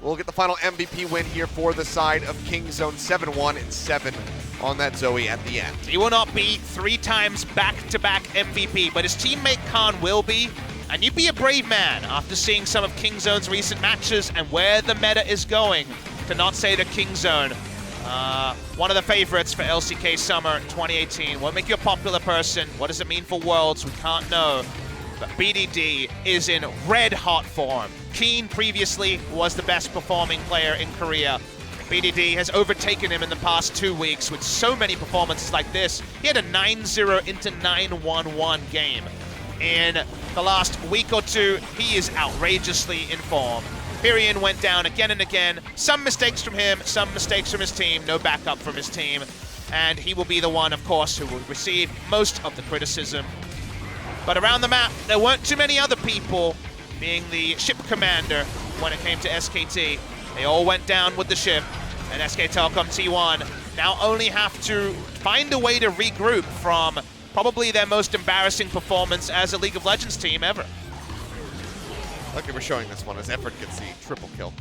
will get the final MVP win here for the side of Kingzone, 7-1 and 7 on that Zoe at the end.
He will not be 3 times back-to-back MVP, but his teammate Khan will be. And you'd be a brave man after seeing some of Kingzone's recent matches and where the meta is going to not say that Kingzone, one of the favorites for LCK Summer 2018. Won't make you a popular person. What does it mean for Worlds? We can't know. But BDD is in red-hot form. Keen previously was the best performing player in Korea. BDD has overtaken him in the past 2 weeks with so many performances like this. He had a 9-0 into 9-1-1 game. In the last week or two, he is outrageously in form. Pyrian went down again and again. Some mistakes from him, some mistakes from his team, no backup from his team. And he will be the one, of course, who will receive most of the criticism. But around the map, there weren't too many other people being the ship commander when it came to SKT. They all went down with the ship, and SK Telecom T1 now only have to find a way to regroup from probably their most embarrassing performance as a League of Legends team ever.
Luckily we're showing this one as Effort gets the triple kill.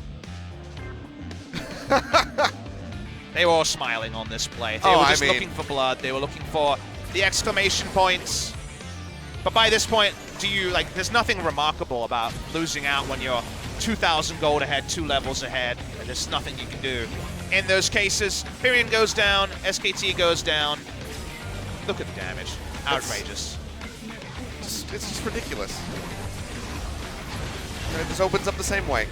They were all smiling on this play. They were just looking for blood. They were looking for the exclamation points. But by this point, there's nothing remarkable about losing out when you're 2,000 gold ahead, 2 levels ahead, and there's nothing you can do. In those cases, Pyrian goes down, SKT goes down. Look at the damage. Outrageous.
It's just ridiculous. And it just opens up the same way.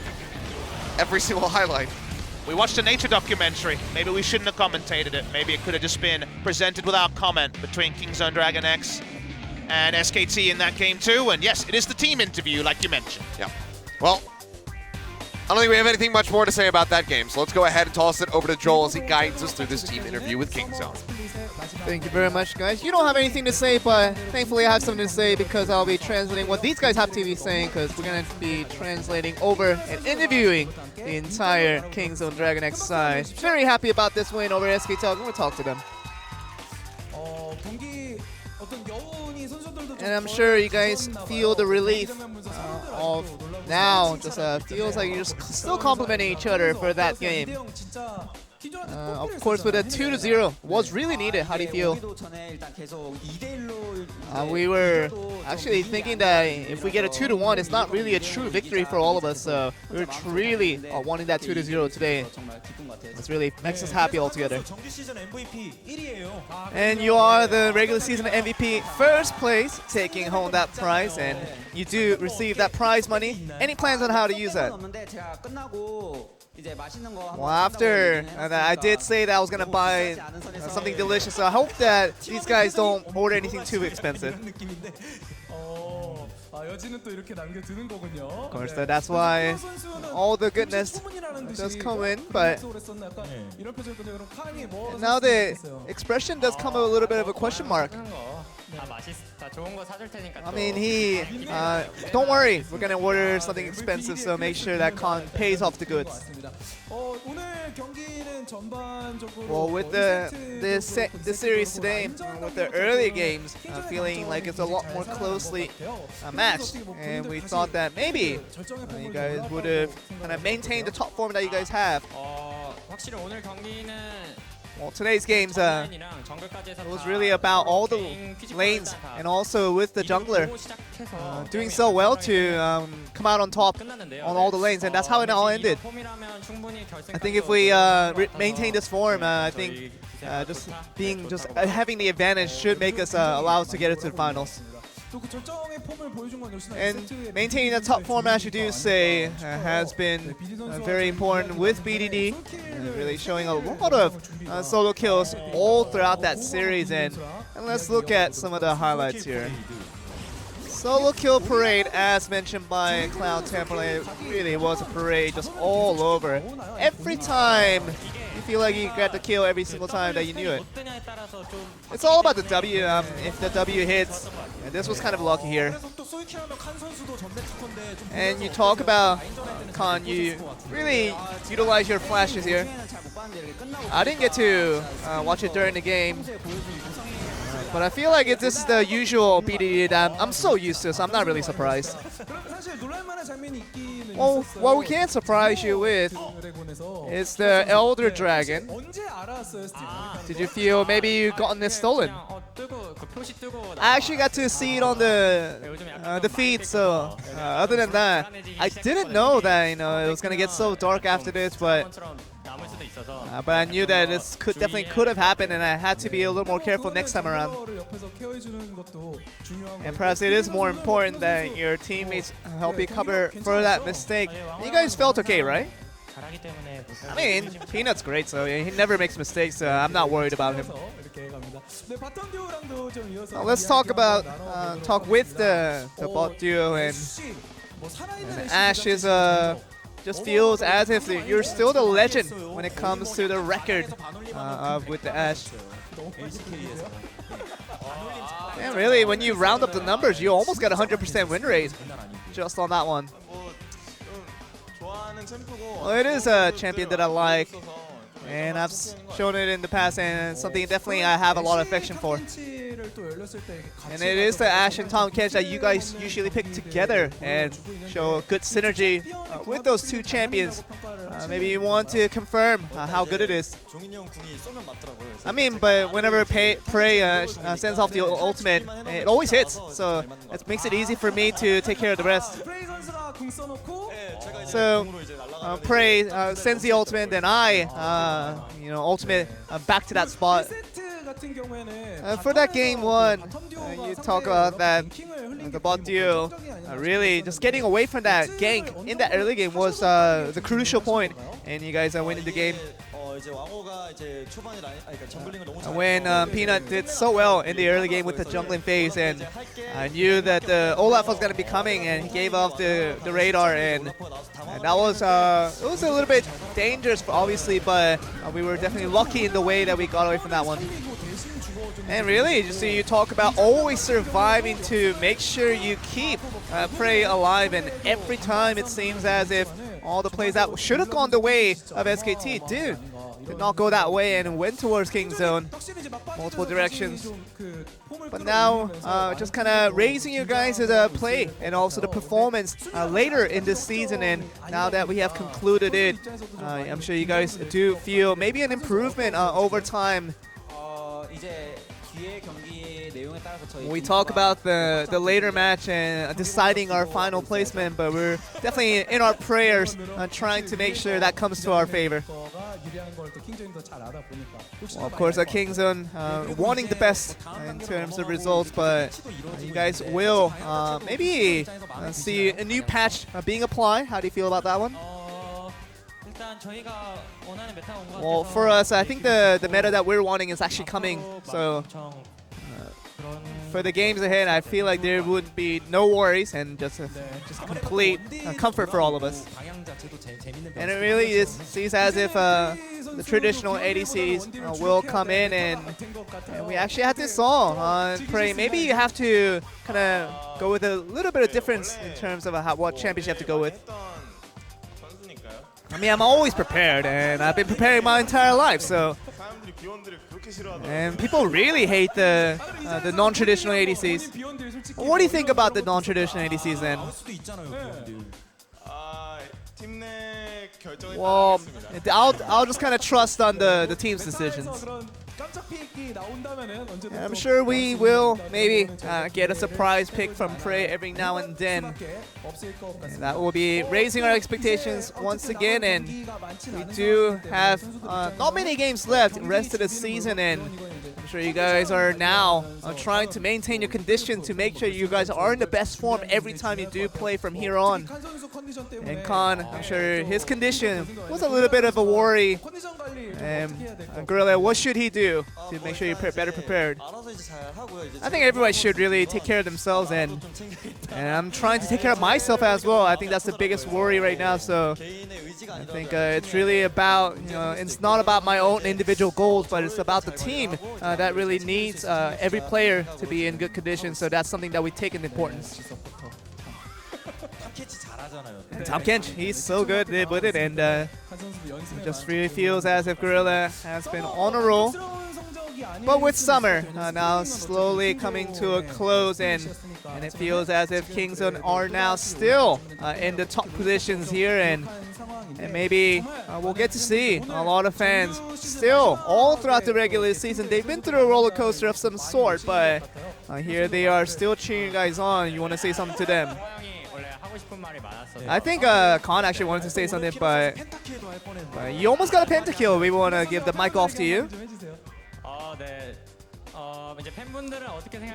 Every single highlight.
We watched a nature documentary. Maybe we shouldn't have commentated it. Maybe it could have just been presented without comment between Kingzone DragonX and SKT in that game too. And yes, it is the team interview like you mentioned.
Yeah. Well, I don't think we have anything much more to say about that game, so let's go ahead and toss it over to Joel as he guides us through this team interview with Kingzone.
Thank you very much, guys. You don't have anything to say, but thankfully I have something to say because I'll be translating what these guys have to be saying, because we're going to be translating over and interviewing the entire Kingzone DragonX side. Very happy about this win over SK Telecom. We'll talk to them. And I'm sure you guys feel the relief of now. Just feels like you're just still complimenting each other for that game. Of course, with a 2-0 was really needed. How do you feel? We were actually thinking that if we get a 2-1, it's not really a true victory for all of us. So we were really wanting that 2-0 today. It really makes us happy altogether. And you are the regular season MVP, first place, taking home that prize, and you do receive that prize money. Any plans on how to use that? Well, after I did say that I was going to buy something delicious, so I hope that these guys don't order anything too expensive. Of course, that's why all the goodness does come in, but now the expression does come a little bit of a question mark. I mean, don't worry, we're gonna order something expensive, so make sure that Khan pays off the goods. Well, with the series today, with the early games, feeling like it's a lot more closely matched, and we thought that maybe you guys would have kind of maintained the top form that you guys have. Well, today's games it was really about all the lanes and also with the jungler doing so well to come out on top on all the lanes, and that's how it all ended. I think if we maintain this form, I think having the advantage should make us allow us to get into the finals. And maintaining the top form, as you do say, has been very important with BDD, really showing a lot of solo kills all throughout that series. And let's look at some of the highlights here. Solo kill parade, as mentioned by Cloud Temple, really was a parade just all over. Every time you feel like you got the kill every single time that you knew it. It's all about the W. If the W hits, and this was kind of lucky here. And you talk about Khan, you really utilize your flashes here. I didn't get to watch it during the game, but I feel like this is the usual BDD that I'm so used to, so I'm not really surprised. Well, what we can surprise you with is the Elder Dragon. Did you feel maybe you gotten this stolen? I actually got to see it on the feed, so other than that, I didn't know that it was gonna get so dark after this, but I knew that this definitely could have happened, and I had to be a little more careful next time around. And perhaps it is more important that your teammates help you cover for that mistake. You guys felt okay, right? I mean, Peanut's great, so he never makes mistakes, so I'm not worried about him. Now let's talk with the bot duo, and Ash is just feels as if you're still the legend when it comes to the record with the Ash. And really, when you round up the numbers, you almost get 100% win rate just on that one. Well, it is a champion that I like, and I've shown it in the past, and something definitely I have a lot of affection for. And it is the Ash and Tahm Kench that you guys usually pick together and show good synergy with those two champions. Maybe you want to confirm how good it is. I mean, but whenever Prey sends off the ultimate, it always hits, so it makes it easy for me to take care of the rest. So Prey sends the ultimate, then I ultimate back to that spot. For that game one, you talk about that the bot duo really just getting away from that gank in that early game was the crucial point, and you guys are winning the game. When Peanut did so well in the early game with the jungling phase, and I knew that the Olaf was going to be coming, and he gave off the radar, and that was it was a little bit dangerous, obviously, but we were definitely lucky in the way that we got away from that one. And really, you talk about always surviving to make sure you keep Prey alive, and every time it seems as if all the plays that should have gone the way of SKT did not go that way and went towards King Zone, multiple directions. But now, just kind of raising you guys to the play and also the performance later in this season, and now that we have concluded it, I'm sure you guys do feel maybe an improvement over time. We talk about the later match and deciding our final placement, but we're definitely in our prayers trying to make sure that comes to our favor. Well, of course, Kingzone wanting the best in terms of results, but you guys will maybe see a new patch being applied. How do you feel about that one? Well, for us, I think the meta that we're wanting is actually coming, so for the games ahead, I feel like there would be no worries and just complete comfort for all of us. And it really seems as if the traditional ADCs will come in, and we actually had this song on Prey. Maybe you have to kind of go with a little bit of difference in terms of what champions you have to go with. I mean, I'm always prepared, and I've been preparing my entire life, so. And people really hate the non-traditional ADCs. What do you think about the non-traditional ADCs then? Well, I'll just kind of trust on the team's decisions. I'm sure we will maybe get a surprise pick from Prey every now and then. And that will be raising our expectations once again, and we do have not many games left the rest of the season, and I'm sure you guys are now trying to maintain your condition to make sure you guys are in the best form every time you do play from here on. And Khan, I'm sure his condition was a little bit of a worry. Gorilla, what should he do to make sure you're better prepared? I think everybody should really take care of themselves, and I'm trying to take care of myself as well. I think that's the biggest worry right now. So I think it's really about, it's not about my own individual goals, but it's about the team that really needs every player to be in good condition. So that's something that we take in importance. And Tom Kench, he's so good with it, and it just really feels as if Gorilla has been on a roll. But with summer now slowly coming to a close, and it feels as if Kingzone are now still in the top positions here, and maybe we'll get to see a lot of fans still all throughout the regular season. They've been through a roller coaster of some sort, but here they are still cheering you guys on. You want to say something to them? I think Khan actually wanted to say something, but you almost got a pentakill. We want to give the mic off to you.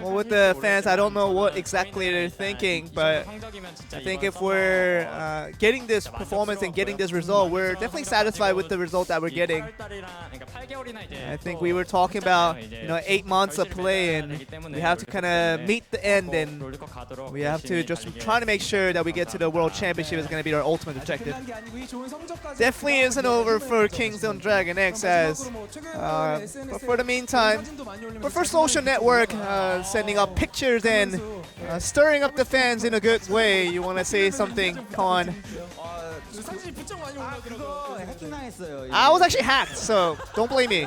Well, with the fans, I don't know what exactly they're thinking, but I think if we're getting this performance and getting this result, we're definitely satisfied with the result that we're getting. I think we were talking about 8 months of play, and we have to kind of meet the end, and we have to just try to make sure that we get to the World Championship is going to be our ultimate objective. Definitely isn't over for Kingzone DragonX, as but for the meantime, but for Social Network, sending up pictures and stirring up the fans in a good way. You want to say something, Khan? I was actually hacked, so don't blame me.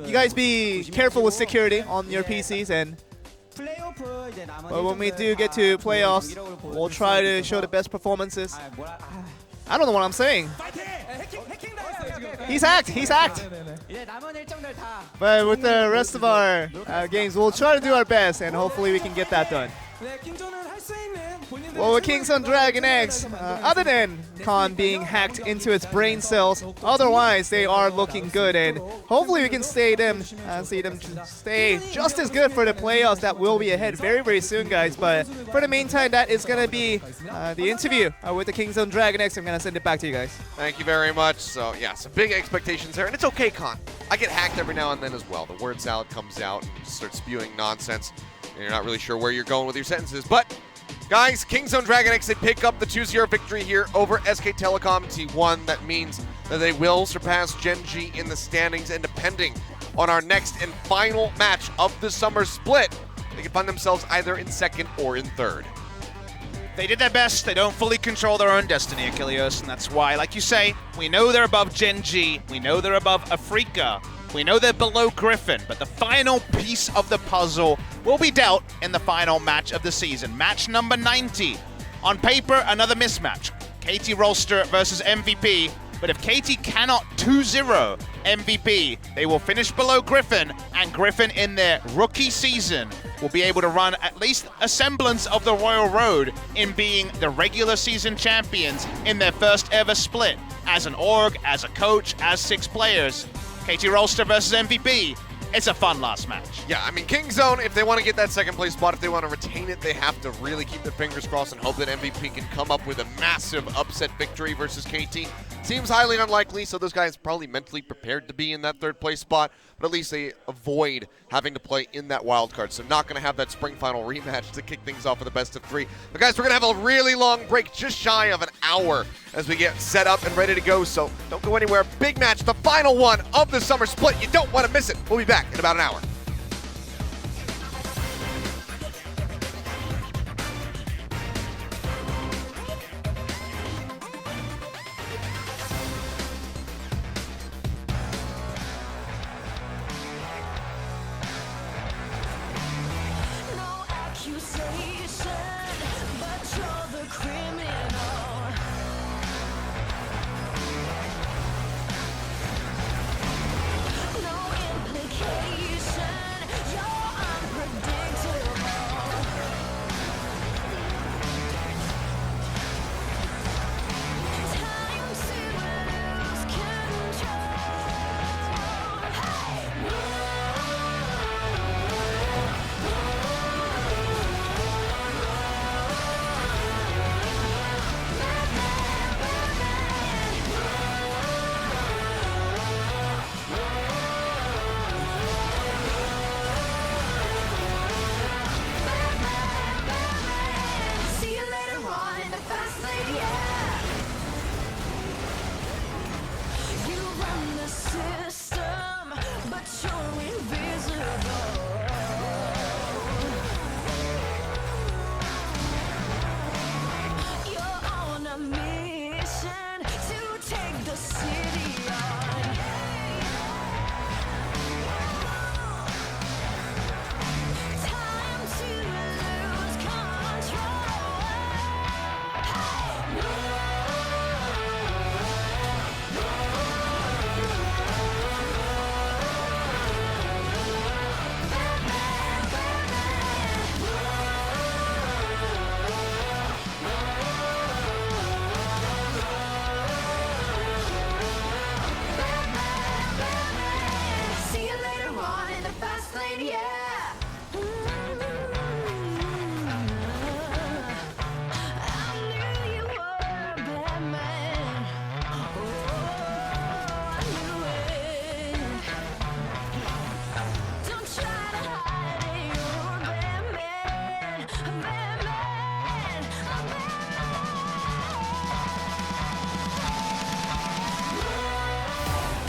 You guys be careful with security on your PCs, and but when we do get to playoffs, we'll try to show the best performances. I don't know what I'm saying. He's hacked. He's hacked. But with the rest of our games, we'll try to do our best, and hopefully we can get that done. Well, with Kingzone DragonX, other than Khan being hacked into its brain cells, otherwise they are looking good, and hopefully we can see them stay just as good for the playoffs that will be ahead very, very soon, guys. But for the meantime, that is going to be the interview with the Kingzone DragonX. I'm going to send it back to you guys.
Thank you very much. So yeah, some big expectations there, and it's okay, Khan. I get hacked every now and then as well. The word salad comes out and you start spewing nonsense, and you're not really sure where you're going with your sentences. But guys, Kingzone DragonX, they pick up the 2-0 victory here over SK Telecom T1. That means that they will surpass Gen G in the standings, and depending on our next and final match of the summer split, they can find themselves either in second or in third.
They did their best. They don't fully control their own destiny, Achilles, and that's why, like you say, we know they're above Gen G, we know they're above FLICKR, we know they're below Griffin, but the final piece of the puzzle will be dealt in the final match of the season. Match number 90. On paper, another mismatch. KT Rolster versus MVP, but if KT cannot 2-0 MVP, they will finish below Griffin, and Griffin in their rookie season will be able to run at least a semblance of the Royal Road in being the regular season champions in their first ever split, as an org, as a coach, as 6 players. KT Rolster versus MVP. It's a fun last match.
Yeah, I mean, Kingzone, if they want to get that second place spot, if they want to retain it, they have to really keep their fingers crossed and hope that MVP can come up with a massive upset victory versus KT. Seems highly unlikely, so those guys probably mentally prepared to be in that third place spot, but at least they avoid having to play in that wild card. So not going to have that spring final rematch to kick things off with the best of 3. But guys, we're going to have a really long break, just shy of an hour as we get set up and ready to go. So don't go anywhere. Big match, the final one of the summer split. You don't want to miss it. We'll be back in about an hour.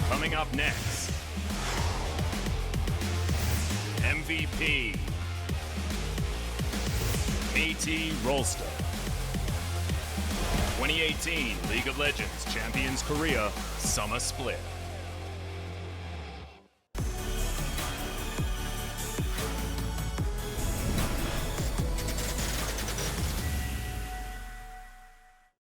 Coming up next, MVP, AT Rolster, 2018 League of Legends Champions Korea Summer Split.